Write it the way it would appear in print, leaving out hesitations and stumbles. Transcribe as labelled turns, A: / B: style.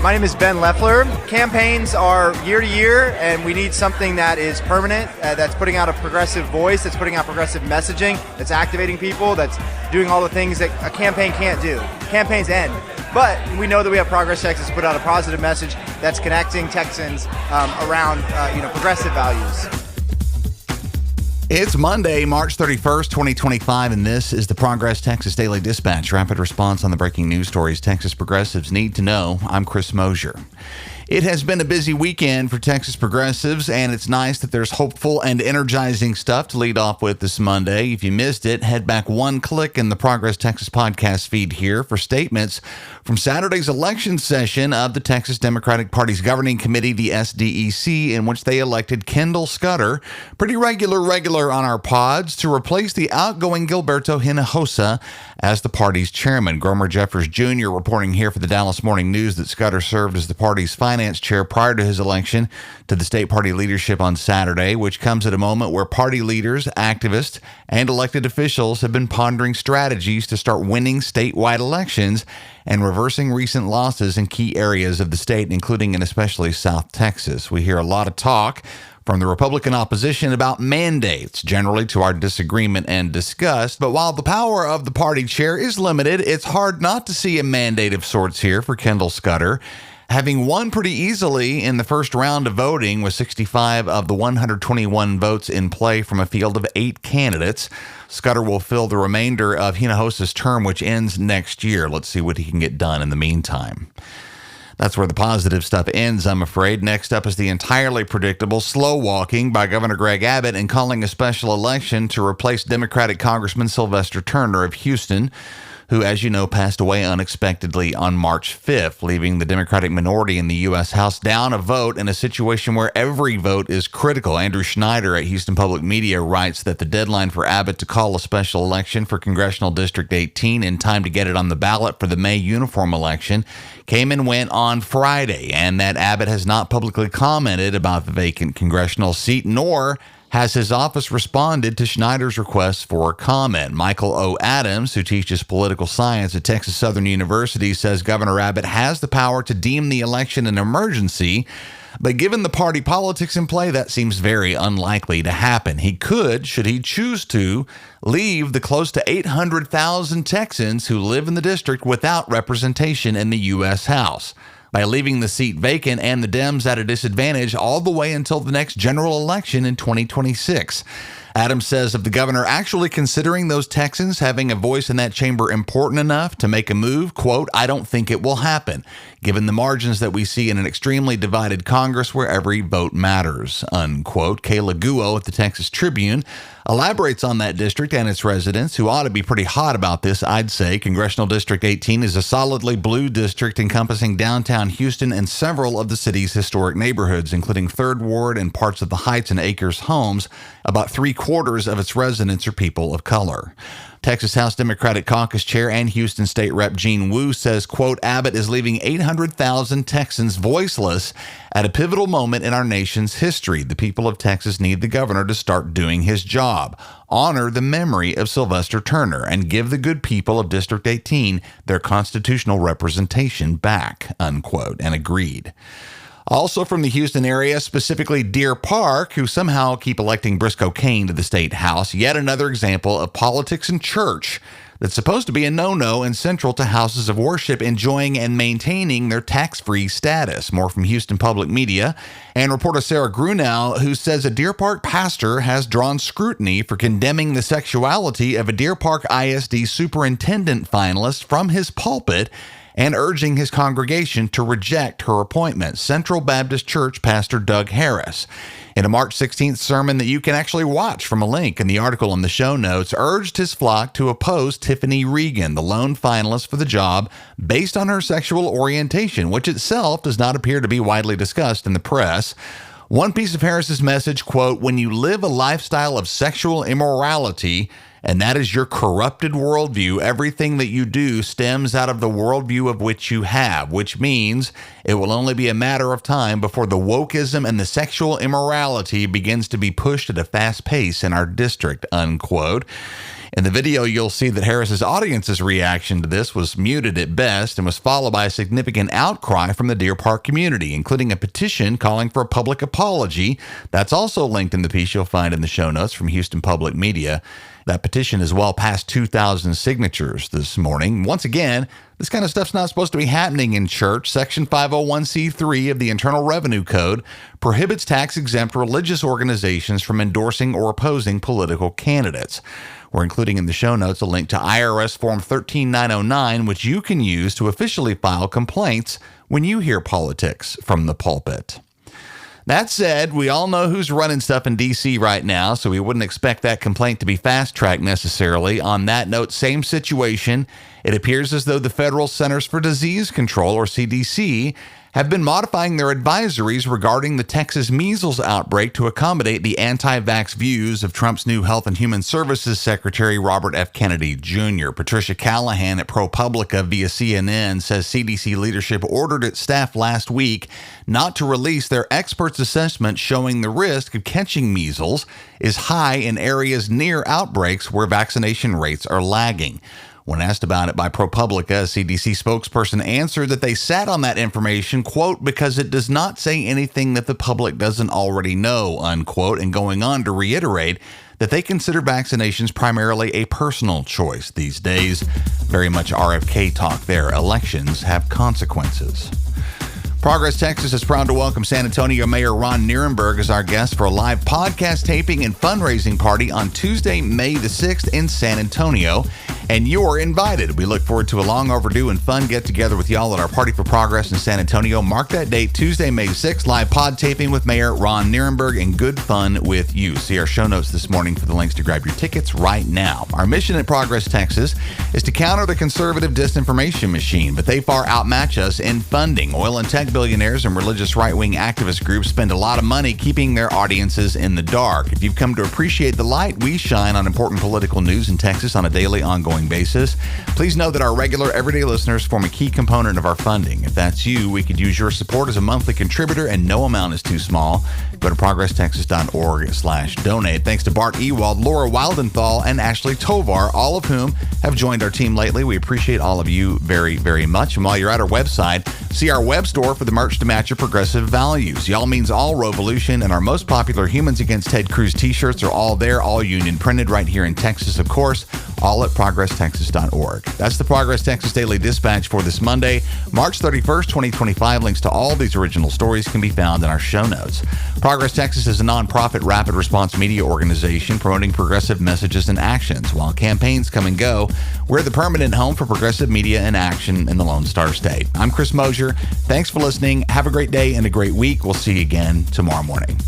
A: My name is Ben Leffler. Campaigns are year to year, and we need something that is permanent, that's putting out a progressive voice, that's putting out progressive messaging, that's activating people, that's doing all the things that a campaign can't do. Campaigns end. But we know that we have Progress Texas to put out a positive message that's connecting Texans around progressive values.
B: It's Monday, March 31st, 2025, and this is the Progress Texas Daily Dispatch, rapid response on the breaking news stories Texas progressives need to know. I'm Chris Mosier. It has been a busy weekend for Texas progressives, and it's nice that there's hopeful and energizing stuff to lead off with this Monday. If you missed it, head back one click in the Progress Texas podcast feed here for statements from Saturday's election session of the Texas Democratic Party's governing committee, the SDEC, in which they elected Kendall Scudder, pretty regular on our pods, to replace the outgoing Gilberto Hinojosa as the party's chairman. Gromer Jeffers Jr. reporting here for the Dallas Morning News that Scudder served as the party's finance chair prior to his election to the state party leadership on Saturday, which comes at a moment where party leaders, activists, and elected officials have been pondering strategies to start winning statewide elections and reversing recent losses in key areas of the state, including and especially South Texas. We hear a lot of talk from the Republican opposition about mandates, generally to our disagreement and disgust. But while the power of the party chair is limited, it's hard not to see a mandate of sorts here for Kendall Scudder. Having won pretty easily in the first round of voting with 65 of the 121 votes in play from a field of 8 candidates, Scudder will fill the remainder of Hinojosa's term, which ends next year. Let's see what he can get done in the meantime. That's where the positive stuff ends, I'm afraid. Next up is the entirely predictable slow walking by Governor Greg Abbott in calling a special election to replace Democratic Congressman Sylvester Turner of Houston, who, as you know, passed away unexpectedly on March 5th, leaving the Democratic minority in the U.S. House down a vote in a situation where every vote is critical. Andrew Schneider at Houston Public Media writes that the deadline for Abbott to call a special election for Congressional District 18 in time to get it on the ballot for the May uniform election came and went on Friday, and that Abbott has not publicly commented about the vacant congressional seat, nor has his office responded to Schneider's request for comment. Michael O. Adams, who teaches political science at Texas Southern University, says Governor Abbott has the power to deem the election an emergency, but given the party politics in play, that seems very unlikely to happen. He could, should he choose to, leave the close to 800,000 Texans who live in the district without representation in the U.S. House, by leaving the seat vacant and the Dems at a disadvantage all the way until the next general election in 2026. Adams says of the governor actually considering those Texans having a voice in that chamber important enough to make a move, quote, I don't think it will happen, given the margins that we see in an extremely divided Congress where every vote matters, unquote. Kayla Guo at the Texas Tribune elaborates on that district and its residents, who ought to be pretty hot about this, I'd say. Congressional District 18 is a solidly blue district encompassing downtown Houston and several of the city's historic neighborhoods, including 3rd Ward and parts of the Heights and Acres homes. About 3/4 of its residents are people of color. Texas House Democratic Caucus Chair and Houston State Rep Gene Wu says, quote, Abbott is leaving 800,000 Texans voiceless at a pivotal moment in our nation's history. The people of Texas need the governor to start doing his job, honor the memory of Sylvester Turner, and give the good people of District 18 their constitutional representation back, unquote, and agreed. Also from the Houston area, specifically Deer Park, who somehow keep electing Briscoe Cain to the state house, yet another example of politics and church that's supposed to be a no-no and central to houses of worship enjoying and maintaining their tax-free status. More from Houston Public Media and reporter Sarah Grunow, who says a Deer Park pastor has drawn scrutiny for condemning the sexuality of a Deer Park ISD superintendent finalist from his pulpit and urging his congregation to reject her appointment. Central Baptist Church Pastor Doug Harris, in a March 16th sermon that you can actually watch from a link in the article in the show notes, urged his flock to oppose Tiffany Regan, the lone finalist for the job, based on her sexual orientation, which itself does not appear to be widely discussed in the press. One piece of Harris's message, quote, when you live a lifestyle of sexual immorality, and that is your corrupted worldview, everything that you do stems out of the worldview of which you have, which means it will only be a matter of time before the wokeism and the sexual immorality begins to be pushed at a fast pace in our district, unquote. In the video, you'll see that Harris's audience's reaction to this was muted at best and was followed by a significant outcry from the Deer Park community, including a petition calling for a public apology. That's also linked in the piece you'll find in the show notes from Houston Public Media. That petition is well past 2,000 signatures this morning. Once again, this kind of stuff's not supposed to be happening in church. Section 501c3 of the Internal Revenue Code prohibits tax-exempt religious organizations from endorsing or opposing political candidates. We're including in the show notes a link to IRS Form 13909, which you can use to officially file complaints when you hear politics from the pulpit. That said, we all know who's running stuff in D.C. right now, so we wouldn't expect that complaint to be fast-tracked necessarily. On that note, same situation. It appears as though the Federal Centers for Disease Control, or CDC, have been modifying their advisories regarding the Texas measles outbreak to accommodate the anti-vax views of Trump's new Health and Human Services Secretary, Robert F. Kennedy Jr. Patricia Callahan at ProPublica via CNN says CDC leadership ordered its staff last week not to release their experts' assessment showing the risk of catching measles is high in areas near outbreaks where vaccination rates are lagging. When asked about it by ProPublica, a CDC spokesperson answered that they sat on that information, quote, because it does not say anything that the public doesn't already know, unquote, and going on to reiterate that they consider vaccinations primarily a personal choice these days. Very much RFK talk there. Elections have consequences. Progress Texas is proud to welcome San Antonio Mayor Ron Nirenberg as our guest for a live podcast taping and fundraising party on Tuesday, May the 6th in San Antonio. And you're invited. We look forward to a long overdue and fun get-together with y'all at our Party for Progress in San Antonio. Mark that date, Tuesday, May 6th, live pod taping with Mayor Ron Nirenberg and good fun with you. See our show notes this morning for the links to grab your tickets right now. Our mission at Progress Texas is to counter the conservative disinformation machine, but they far outmatch us in funding. Oil and tech billionaires and religious right-wing activist groups spend a lot of money keeping their audiences in the dark. If you've come to appreciate the light we shine on important political news in Texas on a daily, ongoing basis, please know that our regular everyday listeners form a key component of our funding. If that's you, we could use your support as a monthly contributor, and no amount is too small. Go to progresstexas.org/donate. Thanks to Bart Ewald, Laura Wildenthal, and Ashley Tovar, all of whom have joined our team lately. We appreciate all of you very, very much. And while you're at our website, see our web store for the merch to match your progressive values. Y'all means all revolution, and our most popular Humans Against Ted Cruz t-shirts are all there, all union printed right here in Texas, of course, all at progresstexas.org. That's the Progress Texas Daily Dispatch for this Monday, March 31st, 2025. Links to all these original stories can be found in our show notes. Progress Texas is a nonprofit rapid response media organization promoting progressive messages and actions. While campaigns come and go, we're the permanent home for progressive media and action in the Lone Star State. I'm Chris Mosier. Thanks for listening. Have a great day and a great week. We'll see you again tomorrow morning.